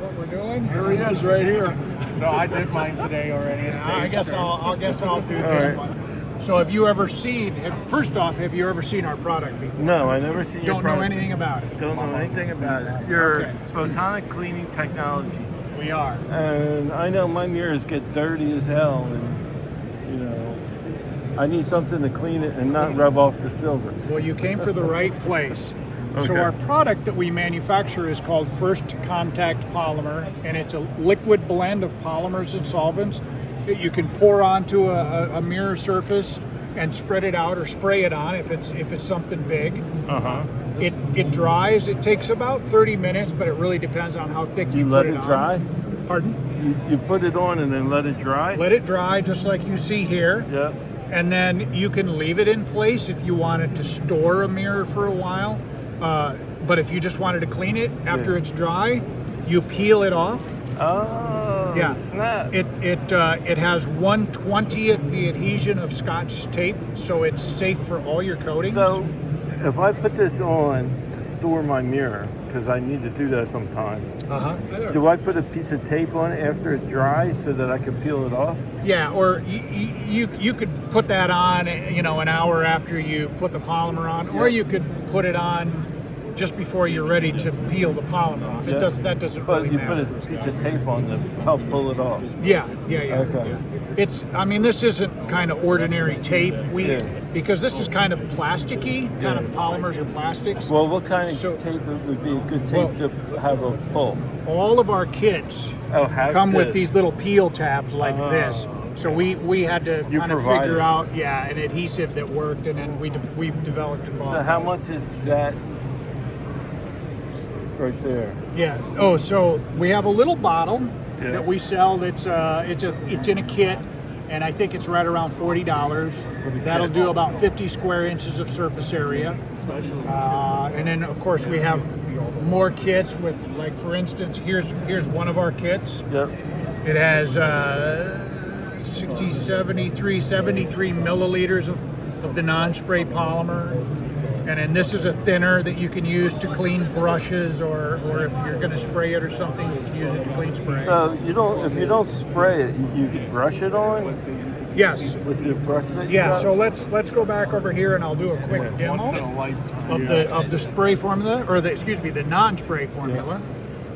what we're doing? Here he is, right here. No, I did mine today already. I guess I'll do this one. So have you ever seen? First off, have you ever seen our product before? No, I never seen your Don't know product. anything about it. Don't know anything about it. Your Okay. Photonic Cleaning Technologies. We are. And I know my mirrors get dirty as hell, and you know, I need something to clean it and not rub off the silver. Well, you came to the right place. Okay. So our product that we manufacture is called First Contact Polymer, and it's a liquid blend of polymers and solvents that you can pour onto a mirror surface and spread it out or spray it on if it's something big. It dries. It takes about 30 minutes, but it really depends on how thick you let put it on. dry? Pardon? You put it on and then let it dry? Let it dry just like you see here. Yeah. And then you can leave it in place if you wanted to store a mirror for a while. But if you just wanted to clean it after it's dry, you peel it off. Oh, Yeah. snap. It has 1/20th the adhesion of Scotch tape, so it's safe for all your coatings. So, if I put this on to store my mirror, because I need to do that sometimes, do I put a piece of tape on it after it dries so that I can peel it off? Yeah, or you could put that on, an hour after you put the polymer on, or you could put it on just before you're ready to peel the polymer off. Yeah. That doesn't But really you matter. put a piece of tape on to help pull it off. Yeah. Okay. This isn't kind of ordinary tape. Yeah. Because this is kind of plasticky, kind of polymers or plastics. Well, what kind of tape would be a good tape to have a pull? All of our kits come with these little peel tabs like this. So we had to kind of figure out, an adhesive that worked, and then we developed it. So how much is that right there? Yeah. Oh, so we have a little bottle that we sell. That's it's in a kit, and I think it's right around $40. That'll do about 50 square inches of surface area. And then of course we have more kits with, like, for instance, here's one of our kits. Yep. It has 73 milliliters of the non-spray polymer. And then this is a thinner that you can use to clean brushes, or if you're going to spray it or something, you can use it to clean spray. So if you don't spray it, you can brush it on? Yes. With your brush that you Yeah, got? so let's go back over here and I'll do a quick demo of the spray formula, or the non-spray formula.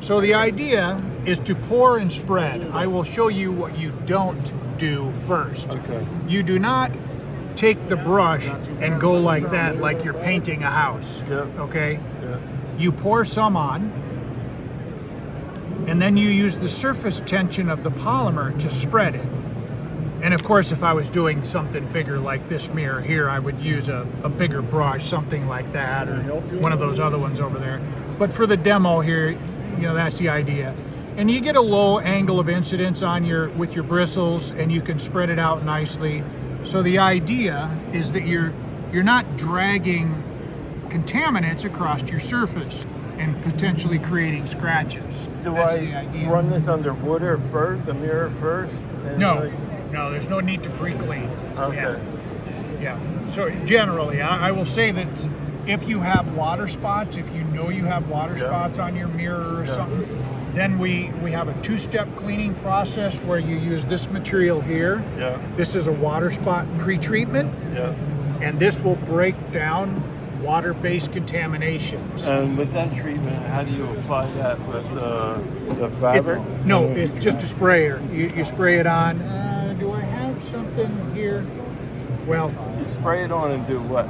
So the idea is to pour and spread. I will show you what you don't do first. Okay. You do not take the brush and go like that, like you're painting a house. Yep. Okay? Yeah. You pour some on, and then you use the surface tension of the polymer to spread it. And of course, if I was doing something bigger like this mirror here, I would use a bigger brush, something like that, or one of those other ones over there. But for the demo here, that's the idea. And you get a low angle of incidence with your bristles, and you can spread it out nicely. So the idea is that you're not dragging contaminants across your surface and potentially creating scratches. Do That's I the idea. run this under water first, the mirror first? No, there's no need to pre-clean. Okay. Yeah. So generally, I will say that if you have water spots, if you know you have water spots on your mirror or something, then we have a two-step cleaning process where you use this material here. Yeah. This is a water spot pre-treatment. Yeah. And this will break down water-based contaminations. And with that treatment, how do you apply that with the fabric? It's just a sprayer. You spray it on. Do I have something here? Well, You spray it on and do what?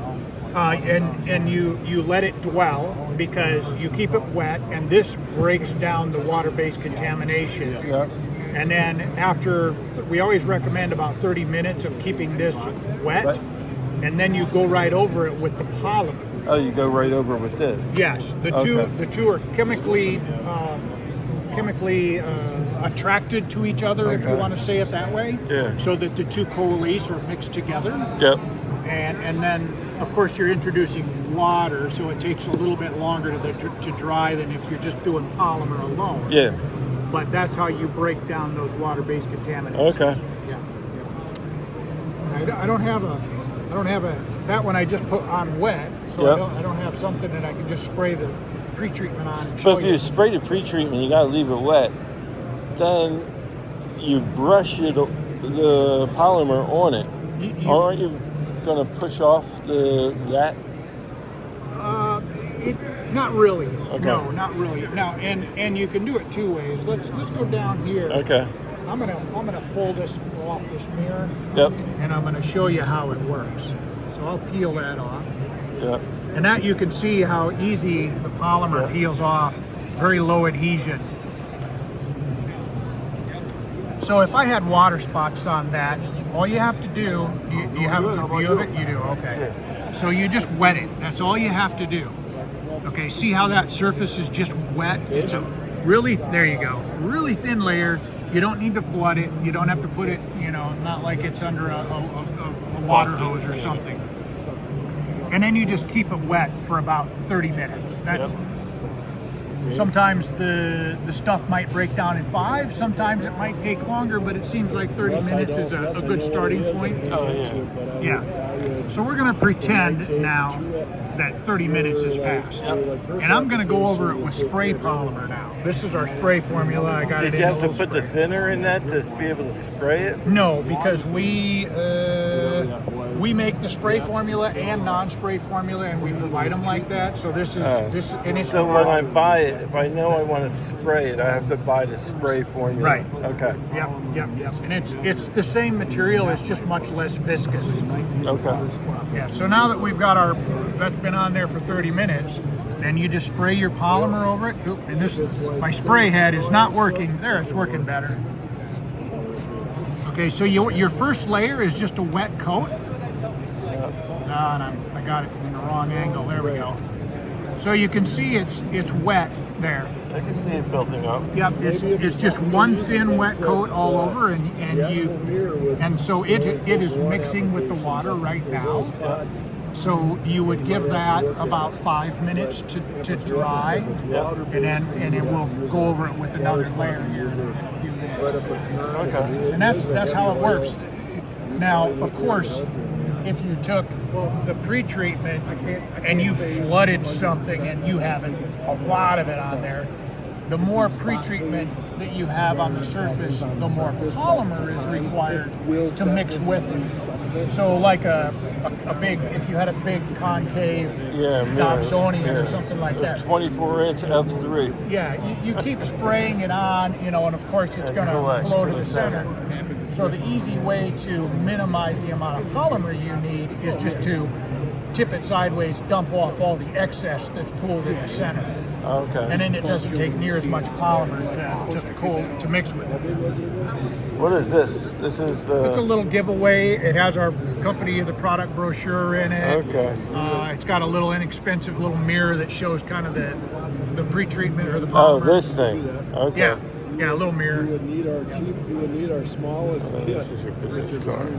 and you let it dwell, because you keep it wet, and this breaks down the water-based contamination. Yeah. And then we always recommend about 30 minutes of keeping this wet, and then you go right over it with the polymer. Oh, you go right over with this? Yes, the two are chemically attracted to each other, if you want to say it that way. Yeah. So that the two coalesce or mix together. Yep. And then, of course, you're introducing water, so it takes a little bit longer to dry than if you're just doing polymer alone. Yeah. But that's how you break down those water-based contaminants. Okay. Yeah. I don't have that one I just put on wet, so I don't have something that I can just spray the pre-treatment on and But show if you spray the pre-treatment, you gotta leave it wet. Then you brush it, the polymer on it. Aren't you gonna push off that? Not really. Okay. No, not really. Now, and you can do it two ways. Let's go down here. Okay. I'm gonna pull this off this mirror. Yep. And I'm gonna show you how it works. So I'll peel that off. Yep. And that you can see how easy the polymer peels off. Very low adhesion. So if I had water spots on that, all you have to do, do you have a good view of it? You do, okay. So you just wet it. That's all you have to do. Okay, see how that surface is just wet? It's a really, there you go, really thin layer. You don't need to flood it. You don't have to put it, not like it's under a water hose or something. And then you just keep it wet for about 30 minutes. That's sometimes the stuff might break down in 5. Sometimes it might take longer, but it seems like 30 minutes is a good starting point. Oh, yeah. Yeah. So we're going to pretend now that 30 minutes has passed. And I'm going to go over it with spray polymer now. This is our spray formula. I got Did it you in have to put the thinner in that to be able to spray it? No, because we make the spray formula and non-spray formula, and we provide them like that. So this is and it's So when I buy it, if I know I want to spray it, I have to buy the spray formula. Right. Okay. Yep. And it's the same material. It's just much less viscous. Okay. Yeah. So now that we've got that's been on there for 30 minutes, then you just spray your polymer over it. Oop, and my spray head is not working. There, it's working better. Okay, so your first layer is just a wet coat. And I got it in the wrong angle. There we go. So you can see it's wet there. I can see it building up. Yep, it's just one thin wet coat all over, and so it is mixing with the water right now. So you would give that about 5 minutes to dry, and it will go over it with another layer here in a few minutes. Okay. And that's how it works. Now, of course, if you took the pre-treatment and you flooded something and you have a lot of it on there, the more pre-treatment that you have on the surface, the more polymer is required to mix with it. So like a big, if you had a big concave Dobsonian or something like that. 24-inch F3. Yeah, you keep spraying it on, and of course it's going to flow to the center. So the easy way to minimize the amount of polymer you need is just to tip it sideways, dump off all the excess that's pooled in the center. Okay. And then it doesn't take near as much polymer to mix with. What is this? This is It's a little giveaway. It has our company, the product brochure in it. Okay. It's got a little inexpensive little mirror that shows kind of the pre-treatment or the polymer. Oh, this thing. Okay. Yeah, a little mirror. We would need our smallest kit. This is your business card.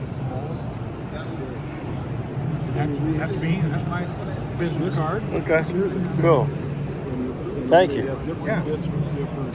Smallest. That's me. That's my business card. Okay. Cool. Thank you. Different Yeah. kits with different